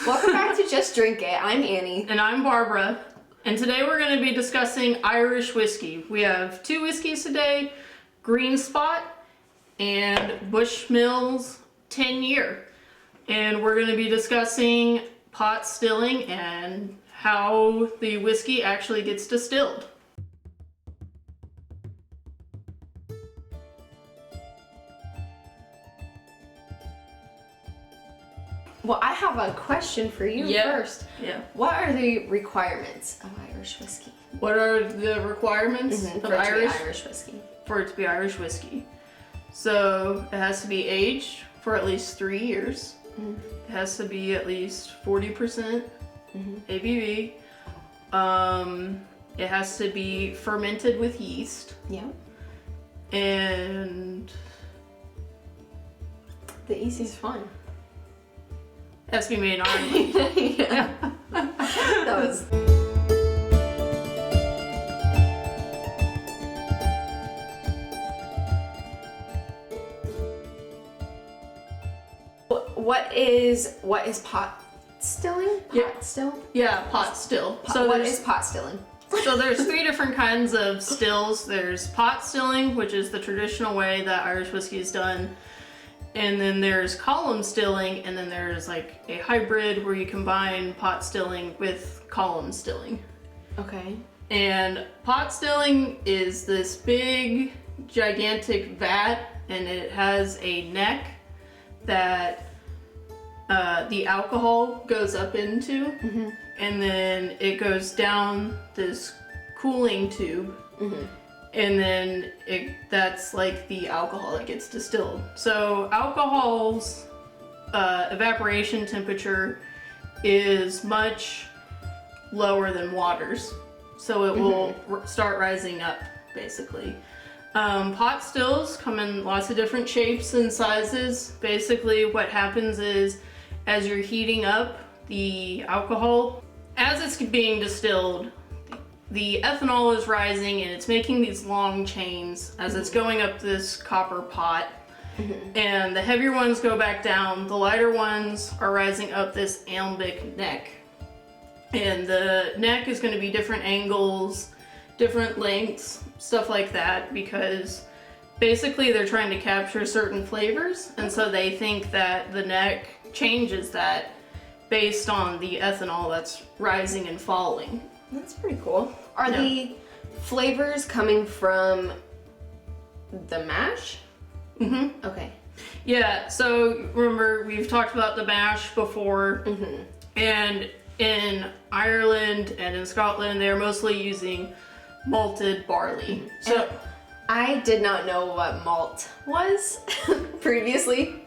Welcome back to Just Drink It. I'm Annie. And I'm Barbara. And today we're going to be discussing Irish whiskey. We have two whiskeys today, Green Spot and Bushmills 10-year. And we're going to be discussing pot stilling and how the whiskey actually gets distilled. Well, I have a question for you first. Yeah. What are the requirements of Irish whiskey? What are the requirements of for Irish whiskey? For it to be Irish whiskey. So it has to be aged for at least 3 years. It has to be at least 40% ABV. It has to be fermented with yeast. Yeah. And the easiest fun. It has to be made in Ireland. Yeah. That was. What is pot stilling? Pot still? Yeah, pot still. So what is pot stilling? So there's 3 different kinds of stills. There's pot stilling, which is the traditional way that Irish whiskey is done. And then there's column stilling, and then there's like a hybrid where you combine pot stilling with column stilling. Okay. And pot stilling is this big, gigantic vat, and it has a neck that the alcohol goes up into, and then it goes down this cooling tube. And then that's like the alcohol that gets distilled. So alcohol's evaporation temperature is much lower than water's. So it will start rising up, basically. Pot stills come in lots of different shapes and sizes. Basically what happens is, as you're heating up the alcohol, as it's being distilled, the ethanol is rising and it's making these long chains as it's going up this copper pot. And the heavier ones go back down, the lighter ones are rising up this alembic neck. And the neck is going to be different angles, different lengths, stuff like that, because basically they're trying to capture certain flavors, and so they think that the neck changes that based on the ethanol that's rising and falling. That's pretty cool. Are the flavors coming from the mash? Okay. Yeah, so remember we've talked about the mash before, and in Ireland and in Scotland they're mostly using malted barley. So and I did not know what malt was previously.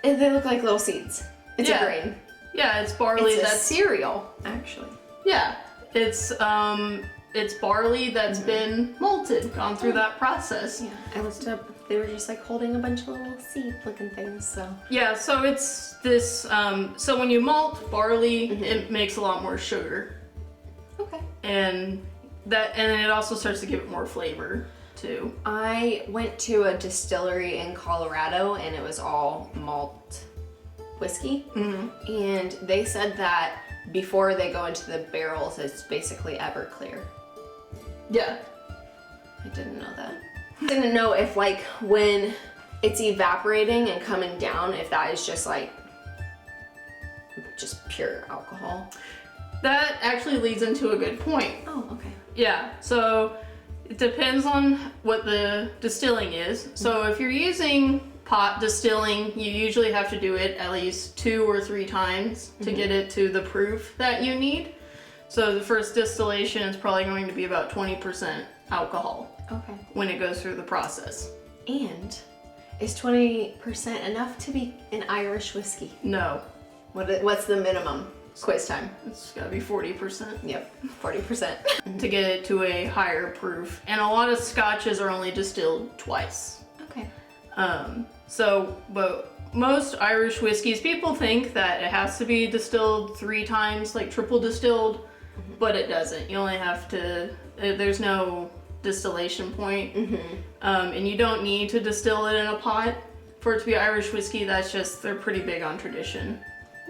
And they look like little seeds. It's a grain. Yeah, it's barley. It's a cereal, actually. Yeah, it's barley that's been malted, gone through that process. Yeah, I looked up. They were just like holding a bunch of little seed-looking things. So yeah, so it's this. So when you malt barley, it makes a lot more sugar. Okay. And it also starts to give it more flavor too. I went to a distillery in Colorado, and it was all malt whiskey, and they said that before they go into the barrels, it's basically Everclear. Yeah. I didn't know that. I didn't know if like when it's evaporating and coming down, if that is just like just pure alcohol. That actually leads into a good point. Oh, okay. Yeah, so it depends on what the distilling is. So if you're using pot distilling, you usually have to do it at least 2 or 3 times to get it to the proof that you need. So the first distillation is probably going to be about 20% alcohol when it goes through the process. And is 20% enough to be an Irish whiskey? No. What's the minimum? Quiz time. It's gotta be 40%. Yep, 40%. To get it to a higher proof. And a lot of scotches are only distilled twice. Okay. But most Irish whiskeys, people think that it has to be distilled 3 times, like triple distilled, but it doesn't. You only have to, there's no distillation point. And you don't need to distill it in a pot for it to be Irish whiskey. That's just, they're pretty big on tradition.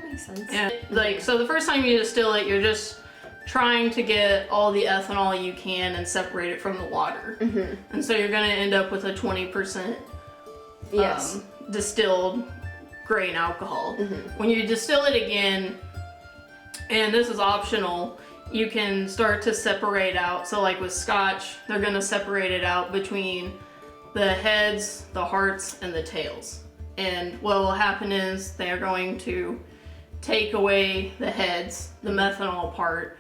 That makes sense. And like, so the first time you distill it, you're just trying to get all the ethanol you can and separate it from the water. And so you're gonna end up with a 20% Yes. Distilled grain alcohol. When you distill it again, and this is optional, you can start to separate out. So like with Scotch, they're gonna separate it out between the heads, the hearts, and the tails. And what will happen is they are going to take away the heads, the methanol part.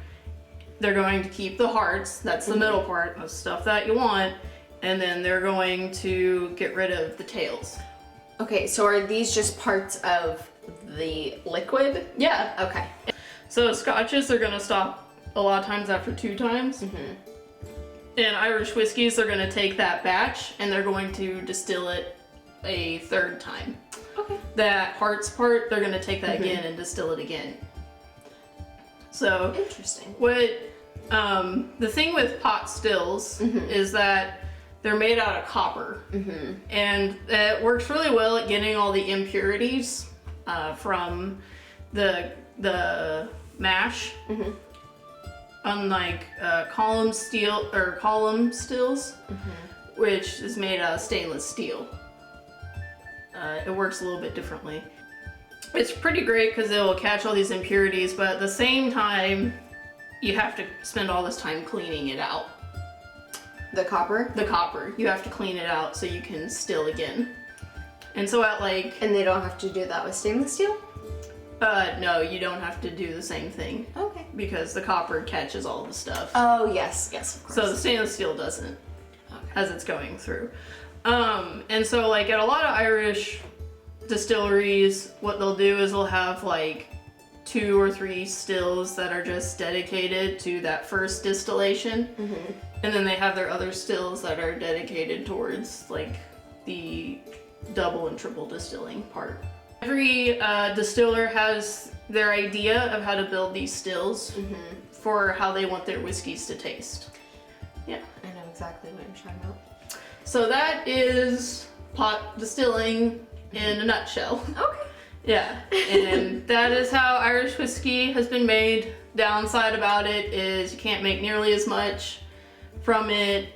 They're going to keep the hearts, that's the middle part, the stuff that you want, and then they're going to get rid of the tails. Okay, so are these just parts of the liquid? Yeah. Okay. So Scotches, they're gonna stop a lot of times after 2 times. And Irish whiskeys, they're gonna take that batch and they're going to distill it a 3rd time. Okay. That hearts part, they're gonna take that again and distill it again. So Interesting. what the thing with pot stills is that they're made out of copper, and it works really well at getting all the impurities from the mash. Unlike column stills, which is made out of stainless steel. It works a little bit differently. It's pretty great because it will catch all these impurities, but at the same time, you have to spend all this time cleaning it out. The copper? The copper, you have to clean it out so you can still again. And so at like... And they don't have to do that with stainless steel? No, you don't have to do the same thing. Okay. Because the copper catches all the stuff. Oh, yes, yes, of course. So the stainless steel doesn't, as it's going through. And so like at a lot of Irish distilleries, what they'll do is they'll have like 2 or 3 stills that are just dedicated to that first distillation. And then they have their other stills that are dedicated towards like the double and triple distilling part. Every distiller has their idea of how to build these stills for how they want their whiskeys to taste. Yeah. I know exactly what you're talking about. So that is pot distilling in a nutshell. Okay. Yeah, and that is how Irish whiskey has been made. Downside about it is you can't make nearly as much from it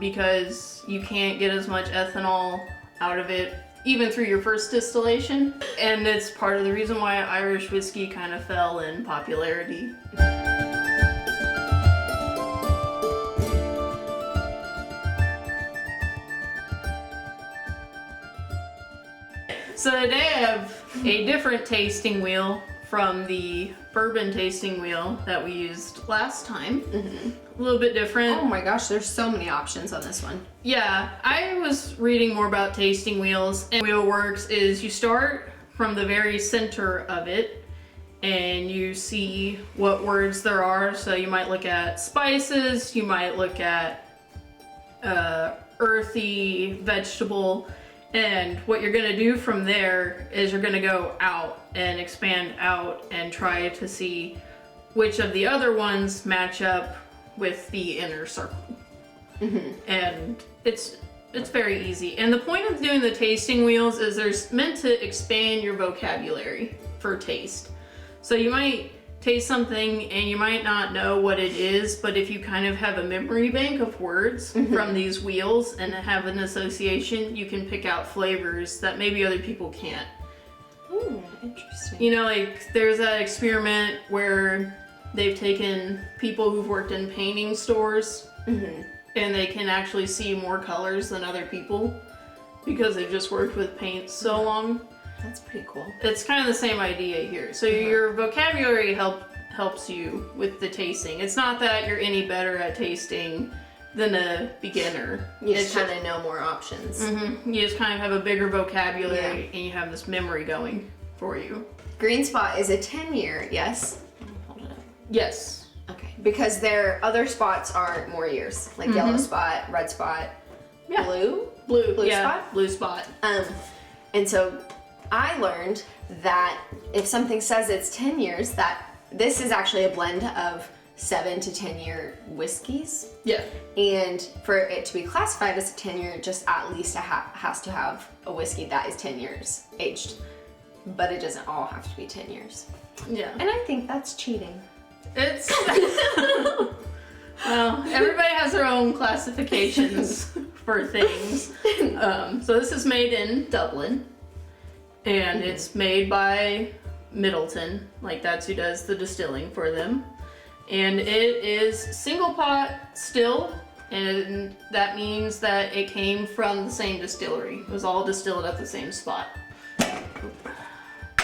because you can't get as much ethanol out of it even through your first distillation. And it's part of the reason why Irish whiskey kind of fell in popularity. So today I have a different tasting wheel from the bourbon tasting wheel that we used last time. A little bit different. Oh my gosh, there's so many options on this one. Yeah, I was reading more about tasting wheels, and the wheel works is you start from the very center of it and you see what words there are. So you might look at spices, you might look at earthy, vegetable, and what you're gonna do from there is you're gonna go out and expand out and try to see which of the other ones match up with the inner circle. And it's very easy. And the point of doing the tasting wheels is they're meant to expand your vocabulary for taste. So you might taste something and you might not know what it is, but if you kind of have a memory bank of words from these wheels and have an association, you can pick out flavors that maybe other people can't. Interesting. You know, like there's that experiment where they've taken people who've worked in painting stores and they can actually see more colors than other people because they've just worked with paint so long. That's pretty cool. It's kind of the same idea here. So your vocabulary helps you with the tasting. It's not that you're any better at tasting than a beginner. You just kind of know more options. You just kind of have a bigger vocabulary and you have this memory going for you. Green Spot is a 10-year, yes? Hold it up. Yes. Okay. Because their other spots are more years, like yellow spot, red spot, blue spot? Blue spot. And so I learned that if something says it's 10 years, that this is actually a blend of 7 to 10-year whiskeys. Yeah. And for it to be classified as a 10-year, just at least has to have a whiskey that is 10 years aged. but it doesn't all have to be 10 years. Yeah. And I think that's cheating. It's well, everybody has their own classifications for things. So this is made in Dublin, and it's made by Middleton. Like, that's who does the distilling for them. And it is single pot still, and that means that it came from the same distillery. It was all distilled at the same spot.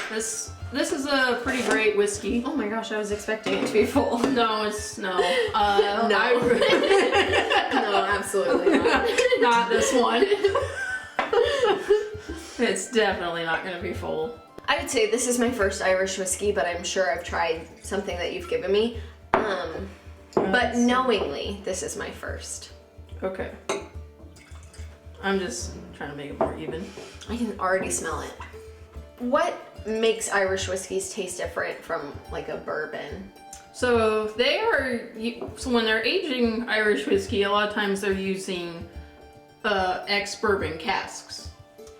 This is a pretty great whiskey. Oh my gosh, I was expecting it to be full. No, it's no. No. No, absolutely not. Not this one. It's definitely not going to be full. I would say this is my first Irish whiskey, but I'm sure I've tried something that you've given me. But knowingly, this is my first. Okay. I'm just trying to make it more even. I can already smell it. What makes Irish whiskeys taste different from like a bourbon? So when they're aging Irish whiskey, a lot of times they're using ex-bourbon casks.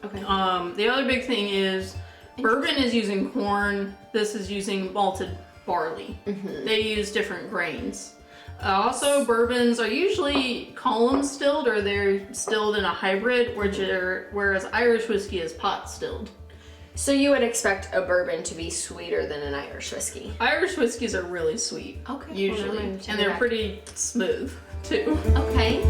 Okay. The other big thing is bourbon is using corn. This is using malted barley. Mm-hmm. They use different grains. Also, bourbons are usually column stilled, or they're stilled in a hybrid, whereas Irish whiskey is pot stilled. So you would expect a bourbon to be sweeter than an Irish whiskey? Irish whiskeys are really sweet. Okay. Usually. Well, and they're pretty smooth, too. Okay.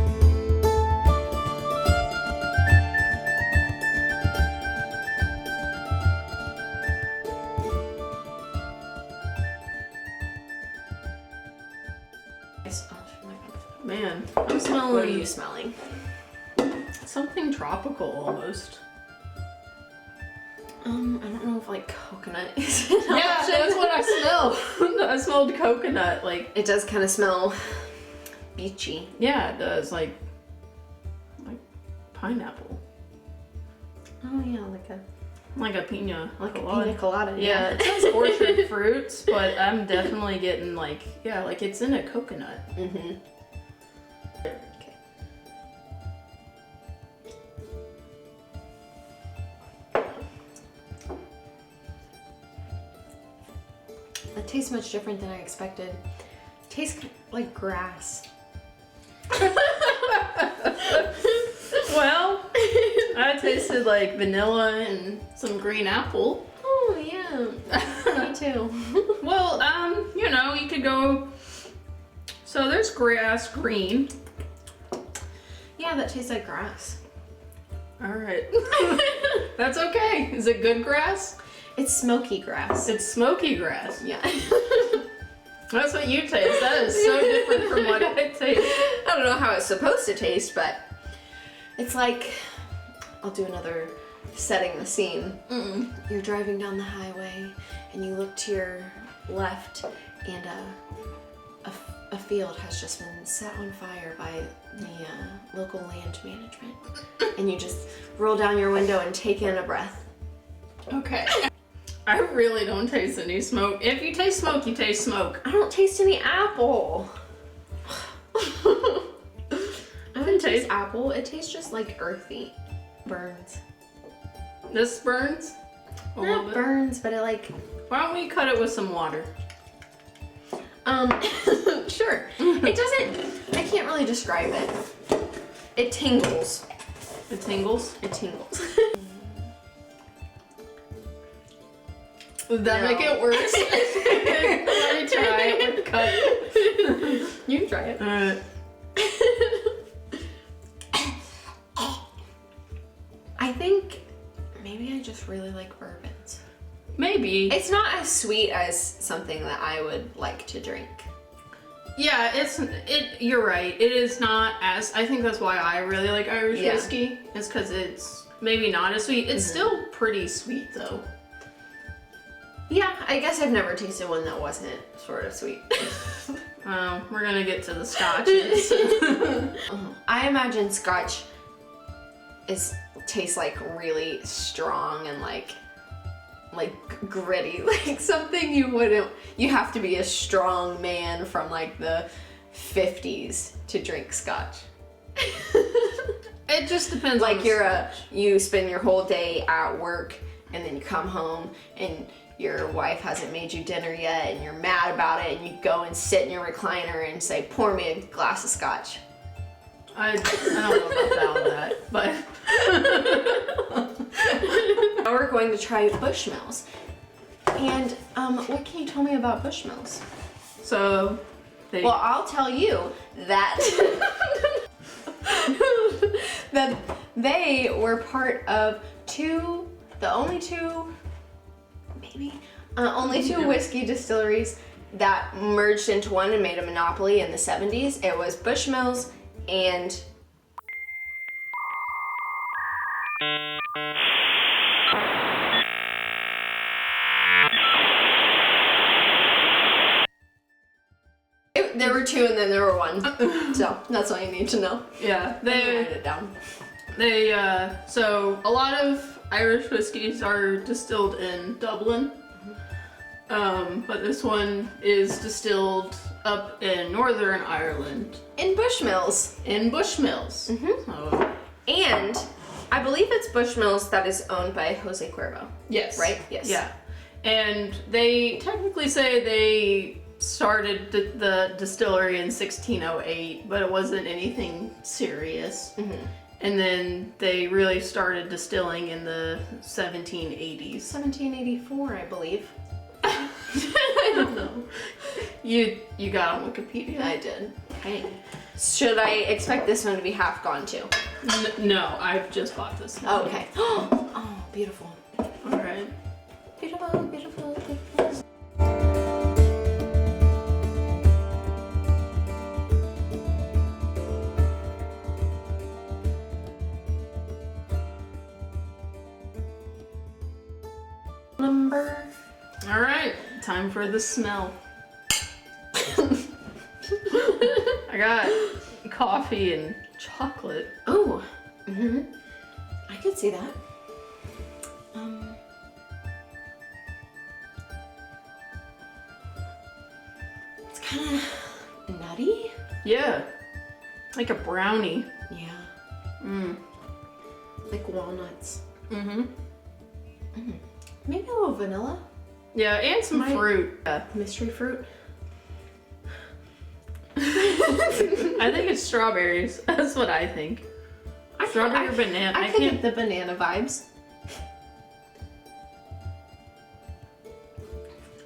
Man, I'm smelling... What are you smelling? Something tropical, almost. I don't know if like coconut is an Yeah, option. that's what I smelled. I smelled coconut, like... It does kind of smell beachy. Yeah, it does, like pineapple. Oh yeah, Like a pina like colada. a pina colada. Yeah, it says orchard fruits, but I'm definitely getting like it's in a coconut. Mm-hmm. Okay. That tastes much different than I expected. It tastes like grass. Well, I tasted like vanilla and some green apple. Oh yeah, me too. Well, you could go. So there's grass, green. Yeah, that tastes like grass. All right. That's okay. Is it good grass? It's smoky grass. It's smoky grass. Yeah. That's what you taste. That is so different from what I taste. I don't know how it's supposed to taste, but it's like, I'll do another setting the scene. You're driving down the highway and you look to your left and a field has just been set on fire by the local land management. And you just roll down your window and take in a breath. Okay. I really don't taste any smoke. If you taste smoke, you taste smoke. I don't taste any apple. I don't taste apple. It tastes just like earthy. Burns. This burns? A little Not bit. burns, but it like... Why don't we cut it with some water? Sure. It doesn't... I can't really describe it. It tingles. It tingles? It tingles. Would that make it worse? Let me try it with cut. You can try it. Alright. I think maybe I just really like bourbons. Maybe. It's not as sweet as something that I would like to drink. Yeah, you're right. It is not as, I think that's why I really like Irish whiskey, is because it's maybe not as sweet. It's still pretty sweet though. Yeah, I guess I've never tasted one that wasn't sort of sweet. We're gonna get to the scotches. I imagine scotch tastes like really strong and like gritty, like something you have to be a strong man from like the 50s to drink scotch. It just depends like on you spend your whole day at work and then you come home and your wife hasn't made you dinner yet and you're mad about it and you go and sit in your recliner and say, pour me a glass of scotch. I don't know about that, but Now we're going to try Bushmills. And what can you tell me about Bushmills? so Well, I'll tell you that that they were part of only two whiskey distilleries that merged into one and made a monopoly in the 70s. It was Bushmills and there were two and then there were one. So that's all you need to know. yeah, Write it down. So a lot of Irish whiskeys are distilled in Dublin, but this one is distilled up in Northern Ireland In Bushmills. in Bushmills. So, And I believe it's Bushmills that is owned by Jose Cuervo. yes. Right? Yes. Yeah, and they technically say they started the distillery in 1608, but it wasn't anything serious. And then they really started distilling in the 1780s. 1784, I believe. I don't know. You got on Wikipedia? I did. Okay. Should I expect this one to be half gone too? No, I've just bought this one. Okay. Oh, beautiful. All right. Beautiful, beautiful, beautiful. Number. All right. Time for the smell. I got coffee and chocolate. Oh. I could see that. It's kind of nutty. Yeah. Like a brownie. Yeah. Mm. Like walnuts. Mm-hmm. Maybe a little vanilla. Yeah, and some fruit. Yeah. Mystery fruit. I think it's strawberries. That's what I think. Strawberry or banana. I could get the banana vibes.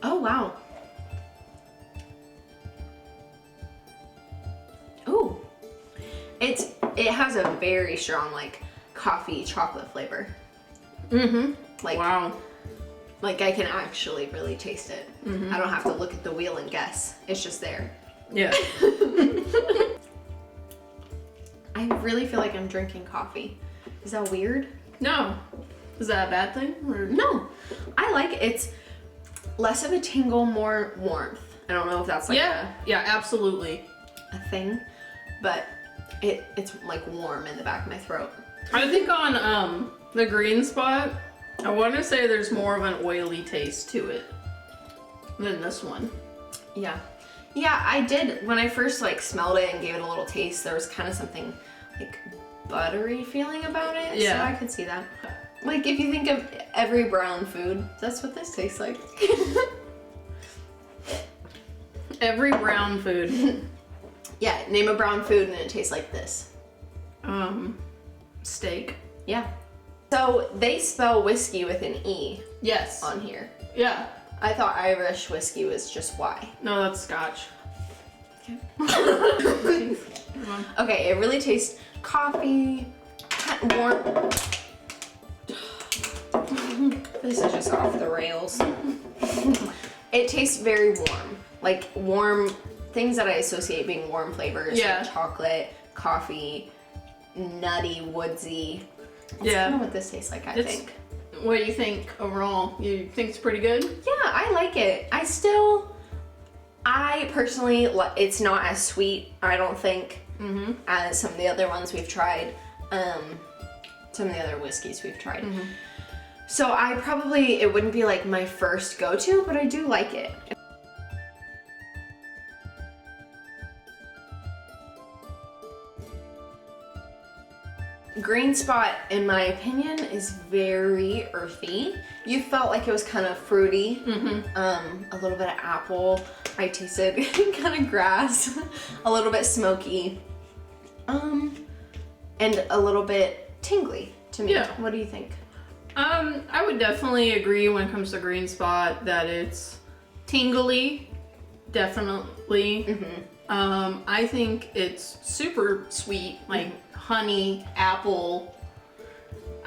Oh wow. Ooh. It has a very strong like coffee chocolate flavor. Mm-hmm. Like wow. Like I can actually really taste it. I don't have to look at the wheel and guess. It's just there. Yeah. I really feel like I'm drinking coffee. Is that weird? No. Is that a bad thing? Or... No. I like it. It's less of a tingle, more warmth. I don't know if that's like yeah, absolutely. a thing, but it's like warm in the back of my throat. I think on the Green Spot, I want to say there's more of an oily taste to it than this one. Yeah. Yeah, I did. When I first like smelled it and gave it a little taste, there was kind of something like buttery feeling about it. Yeah. So I could see that. Like if you think of every brown food, that's what this tastes like. Every brown food. Yeah, name a brown food and it tastes like this. Steak. Yeah. So they spell whiskey with an E Yes. on here. Yeah. I thought Irish whiskey was just Y. No, that's Scotch. Okay. Okay, it really tastes coffee, warm. This is just off the rails. It tastes very warm. Like warm things that I associate being warm flavors. Yeah. Like chocolate, coffee, nutty, woodsy. That's Yeah. kind of what this tastes like, I think. What do you think overall? You think it's pretty good? Yeah, I like it. I personally, it's not as sweet, I don't think, as some of the other ones we've tried, some of the other whiskeys we've tried. So it wouldn't be like my first go-to, but I do like it. Green Spot, in my opinion, is very earthy. You felt like it was kind of fruity, a little bit of apple. I tasted kind of grass, a little bit smoky, and a little bit tingly to me. Yeah. What do you think? I would definitely agree when it comes to Green Spot that it's tingly, definitely. I think it's super sweet, like honey, apple.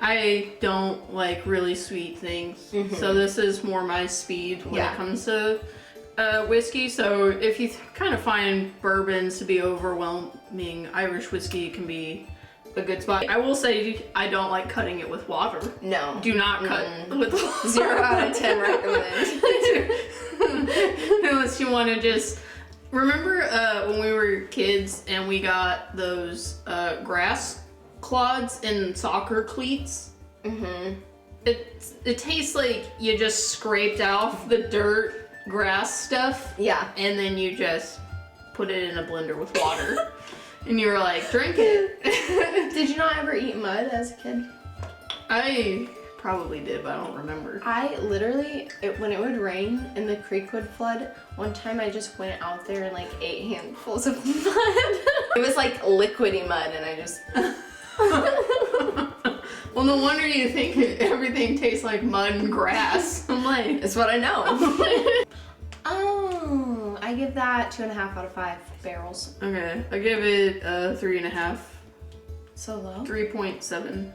I don't like really sweet things, so this is more my speed when it comes to whiskey. So if you kind of find bourbons to be overwhelming, Irish whiskey can be a good spot. I will say I don't like cutting it with water. No. Do not cut with water. 0 out of 10 recommend. Unless you want to just... Remember when we were kids and we got those grass clods in soccer cleats? It tastes like you just scraped off the dirt grass stuff. Yeah. And then you just put it in a blender with water. And you were like, drink it. Did you not ever eat mud as a kid? I probably did, but I don't remember. I literally, when it would rain and the creek would flood, one time I just went out there and like ate handfuls of mud. It was like liquidy mud and I just... Well, no wonder you think everything tastes like mud and grass. I'm like... It's what I know. Oh, I give that 2.5 out of 5 barrels. Okay, I give it 3.5. So low? 3.7.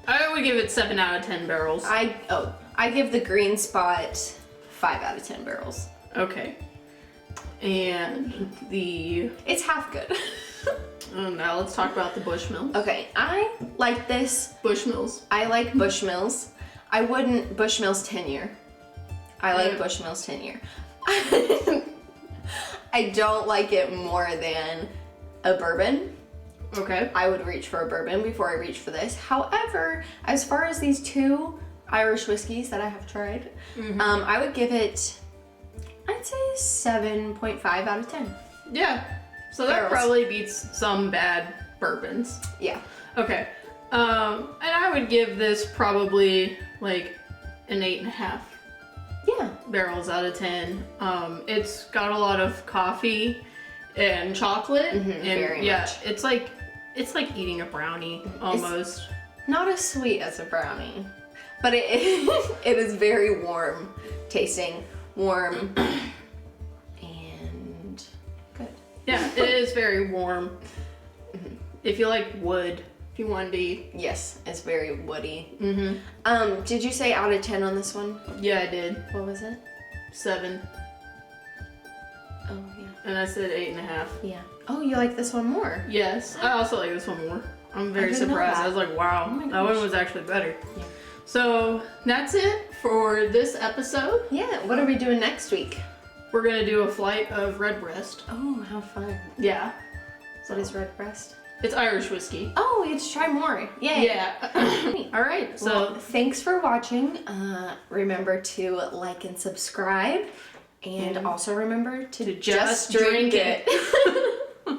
I would give it 7 out of 10 barrels. I give the Green Spot 5 out of 10 barrels. Okay. And it's half good. Now let's talk about the Bushmill. Okay, I like this. Bushmills. I like Bushmills. I wouldn't Bushmills 10-year. I like Bushmills 10-year. I don't like it more than a bourbon. Okay. I would reach for a bourbon before I reach for this. However, as far as these 2 Irish whiskeys that I have tried, I would give it, I'd say 7.5 out of 10. Yeah. So that probably beats some bad bourbons. Yeah. Okay. And I would give this probably like an 8.5. Yeah. Barrels out of 10. It's got a lot of coffee and chocolate. And very much. it's like eating a brownie almost. It's not as sweet as a brownie, but it is very warm tasting, warm and good. Yeah, it is very warm. If you like wood, if you want to eat. Yes, it's very woody. Did you say out of 10 on this one? Yeah, I did. What was it? 7. Oh, yeah. And I said 8.5. Yeah. Oh, you like this one more? Yes, I also like this one more. I'm very didn't know surprised. that. I was like, wow, Oh my that one gosh. was actually better. Yeah. So that's it for this episode. Yeah, what are we doing next week? We're gonna do a flight of Redbreast. Oh, how fun. Yeah. What is Redbreast? It's Irish whiskey. Oh, we get to try more. Yay. Yeah. All right. So Well, thanks for watching. Remember to like and subscribe. And also remember to just drink it.